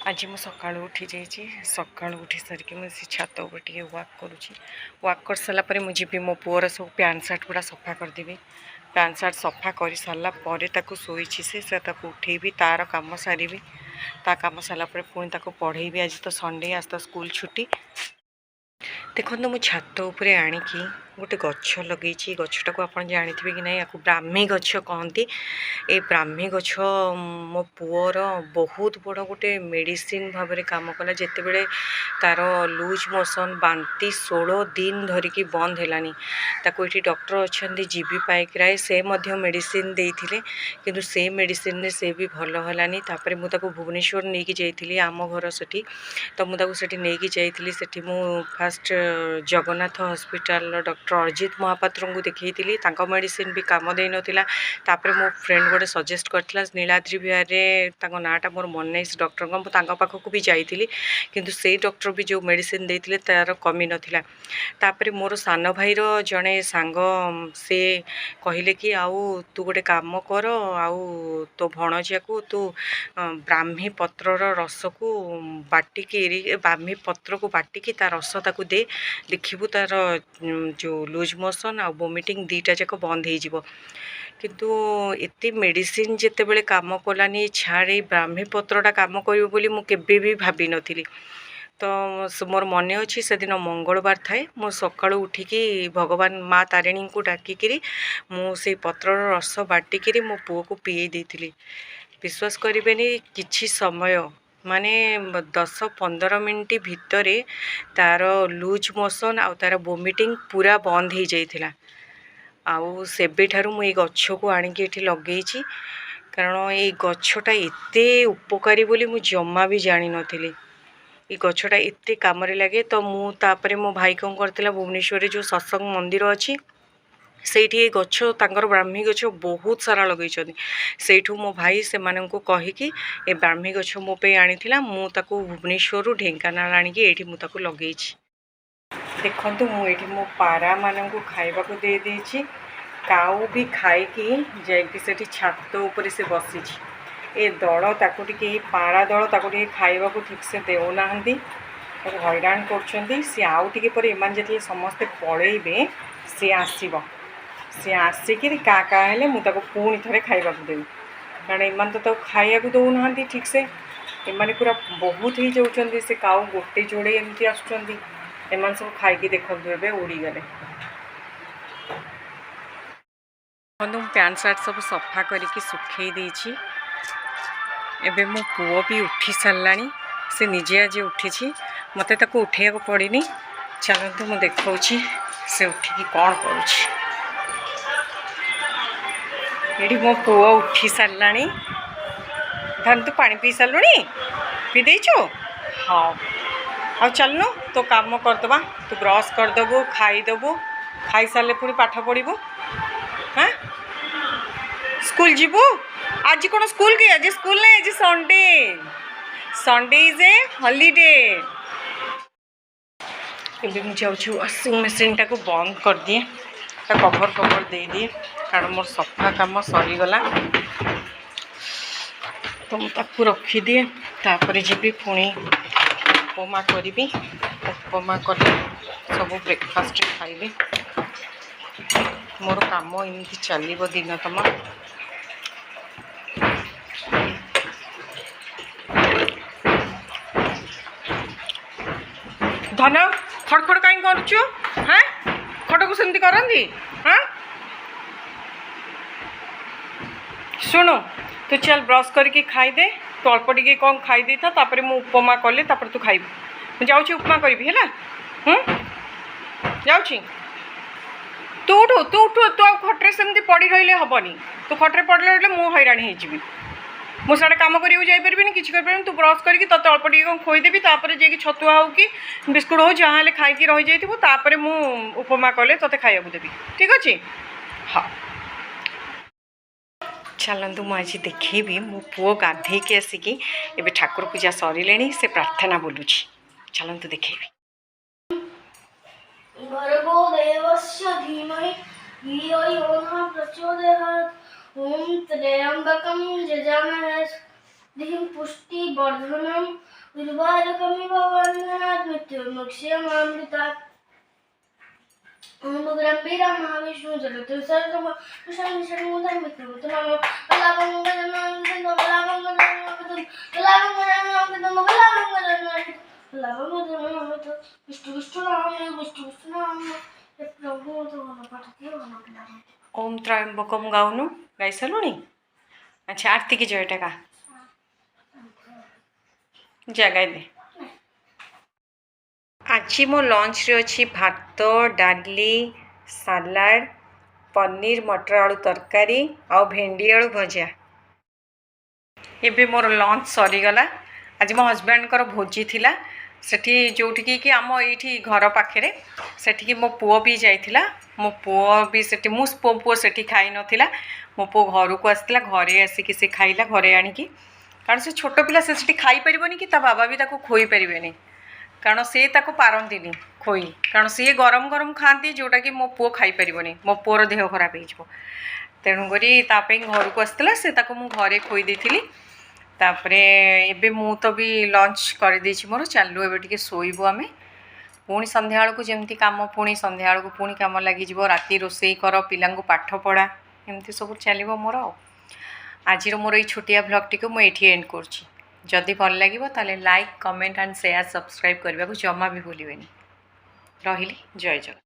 आज मु सका उठी जाइए सका उठी सारिक मुझे छात उपर टे वाक करुँची वाक कर सारापर मुझे मो पुअर सब पैंट सार्ट गुड़ा सफा करदेवी पैंट सार्ट सफा कर सारापर शोची से उठेबी तार कम सारी ता कम सारापर पुणी पढ़ेबी। आज तो संडे आज तो स्कूल छुट्टी। देखो मु छात उपरे आणिकी गोटे गछ लगे गछटा को आप जानते कि नहीं, या ब्राह्मी गछ कहती। ए ब्राह्मी गछ मो पुअर बहुत बड़ गोटे मेडिसिन भाव में काम कला। जिते बड़े तार लूज मोशन बांती 16 दिन धरिकी बंद हैलानी ताको ये डॉक्टर अच्छा जीवी पाइकराय से मेडिसिन देते किंतु से मेडिसिन रे से भी भल हैलानी। तापर मुझे भुवनेश्वर नहीं कि जाइली आम घर से तो मुझे नहीं कि जाइली से मु fast Jagannath hospital doctor Ajit Mahapatra को देखी मेडिसिन भी काम दे नाला। तापर मो फ्रेंड गोटे सजेस्ट करथिला नीलाद्री विहार रे नाटा मोर मन नहीं से डॉक्टर को पाखक भी जाइली किंतु से डॉक्टर भी जो मेडिसिन देते तार कमी नाला। तापर मोर सान भाई जड़े सांग से कहले कि आउ तू गोटे काम कर आउ तो भणजिया को तू ब्राह्मी पत्रर रस को बाटिकी ब्राह्मी पत्र को बाटिकी तार रस ताकू दे देखिबू तार जो लूज मोशन आ वोमिटिंग दीटा जाक बंद हो। किंतु एते मेडिसिन जिते बड़े काम कलानी छाड़ी ब्राह्मी पत्रटा काम कर बोली मु केबे भी भाभी नथिली। तो मोर मन अच्छी से दिन मंगलवार थाए मो सका उठिकी भगवान माँ तारिणी को डाकिकी मुझे पत्रर रस बाटिकी मो पुओ को पीए देती। विश्वास करेनि किछि समय माने 10-15 मिनट भितर तार लूज मोशन आ तार वोमिटिंग पूरा बंद हो जाइथिला। आउ सेबेठारु मु ए गछ को आणिकी एठी लगेइछि कारण ये गछटा एते उपकारी बोली मु जम्मा भी जानी नथिली। ये गछटा एते काम लगे तो मु तापरे मो भाई कौन करथिला भुवनेश्वर जो सत्संग मंदिर अच्छी से गछ तांकर ब्राह्मी गछ बहुत सारा लगे से मो भाई से मानू कहीकि ए ब्राह्मी गछ मो पे आनीला मु ताकू भुवनेश्वर ढेंकानाल आनिकी एठी मु ताकू लगे। देखंतु मु एठी मो पारा मानू खाइबा को दे देछि। काऊ भी खाइकी जाइकी सेठी छात ऊपर से बसी ए दल ताकू टिके पारा दल ताकू टिके खाइबा को ठीक से देउना हंदी हैरान कर सी आउ टिके पर एमान जति समस्ते पळेइबे सी आसीबो सी आसिकी का हेले मु ताको पुणी थरे खाइबा को देबी कारण एमान तो खाइया को दउना ठीक से एमाने पूरा बहुत ही जाउछंदी। से काऊ गोटे जोड़े एमती आसुछंदी एमान सब खाइकी देखंतु एबे उड़ी गले। बंधु पैंट सार्ट सब सफा करके सुखई देछि। एबे मो पुओ भी उठी सारानी से निजे आज उठी मते ताको उठेया को पड़िनी। चलतु मु देखौछि से उठिकी कौन करुछि। ये मो पुओ उठी सारानी धन तू पानी पी सारूनी पी देचु हाँ आ चलनु तो काम करदबा तू ब्रश करदेबू खाईदेबू खाई सारे पुणी पाठ पढ़ू हाँ स्कूल जीवु आज कौन स्कूल की आज स्कूल नहीं आज Sunday Sunday is a holiday. एबे मुझे जाऊँ वाशिंग मशीन टाक बंद कर दिए कवर कवर दे दिए कारण मोर सफा काम सरीगला तो मुझे रखीदिए तापर जी पुणी उपमा करी उपमा कले सब ब्रेकफास्ट खाइबे मोर काम एमती चलो दिन तमा। धन खड़खड़ कहीं करुचु हाँ खड़ को सेमती करंदी हाँ शुणु तू चल ब्रश करके खाईदे तू अल्प टे कौन खाई दे था तापर मु उपमा कले तापर तू खाइबू मुझे जाऊँ उपमा करी है जाऊँ तू उठू तू उठू तू खटे सेमती पड़ी रही हेनी तू खटे पड़े रही मु हैरान हो मुझे कम कर किसी कर तू ब्रश करके तोते अल्प टे कौन खोईदेवी तापर जाकि छतुआ हो कि बिस्कुट हो जहाँ खाई रही जाइए मु उपमा कले तोते खाया देवी ठीक अच्छे हाँ। चलतु मुझे देखेबी मो पुओ गाधेकी आसिकी एबे ठाकुर पूजा सरिले से प्रार्थना बोलुची चलतु देखेबी। भर्गो देवस्य धीमहि धियो यो न प्रचोदयात् ओम त्र्यंबकं यजामहे पुष्टि वर्धनम उर्वारुकमिव वन्दनात् मृत्युर्मुक्ष्यमामृतात् ॐ गम्भीरं महाविष्णु जगतं सर्वं षण्मुखं विष्णुं ओम त्रयंबकम गाउनु गाई सारूनी। अच्छा आरती की जयटा का जगाई दे। आज मो लंच रे अच्छी भात डाली सालाड पनीर मटर आलू तरकारी आ भेंडी आलू भजा। एबे मोर लंच सरीगला। आज मो हजबैंड कर भोजी थिला सेठी जोठी कि आम ये घर पाखे सेठी मो पुओ भी जाइथिला। मो पुओ भी सेठी मु पुओ सेठी खाई नथिला। मो पुओ घर को आसला घरे आसिक से खाइला घरे आनिकी कारण से छोट पिला से सेठी खाई परिबनी कि ता बाबा भी ताको खोई परिबेनी कारण से ताको पारंतीनी खोई कारण सी गरम गरम खाती जोटा कि मो पुओ खाई परिबनी मो पुओर देह खराब हो तेणुक घर को आसला से ताको मु घरे खोई देथिली। तापरे एबे मु तो भी लंच कर देछि मोर चालू एबे टिके सोइबो आमे पुणी संध्या को जमती काम पुणी संध्या को पुणी काम लगी जीवो राति रोसई कर पिलांगु पाठ पढ़ा एमती सब चलिबो मोर। आज मोर ये छोटिया ब्लॉग टी को मुझे एंड करछि। जदि भल लगे ताले like comment and share subscribe करने को जमा भी भूलिबेनी। रहिली जय जगन्नाथ।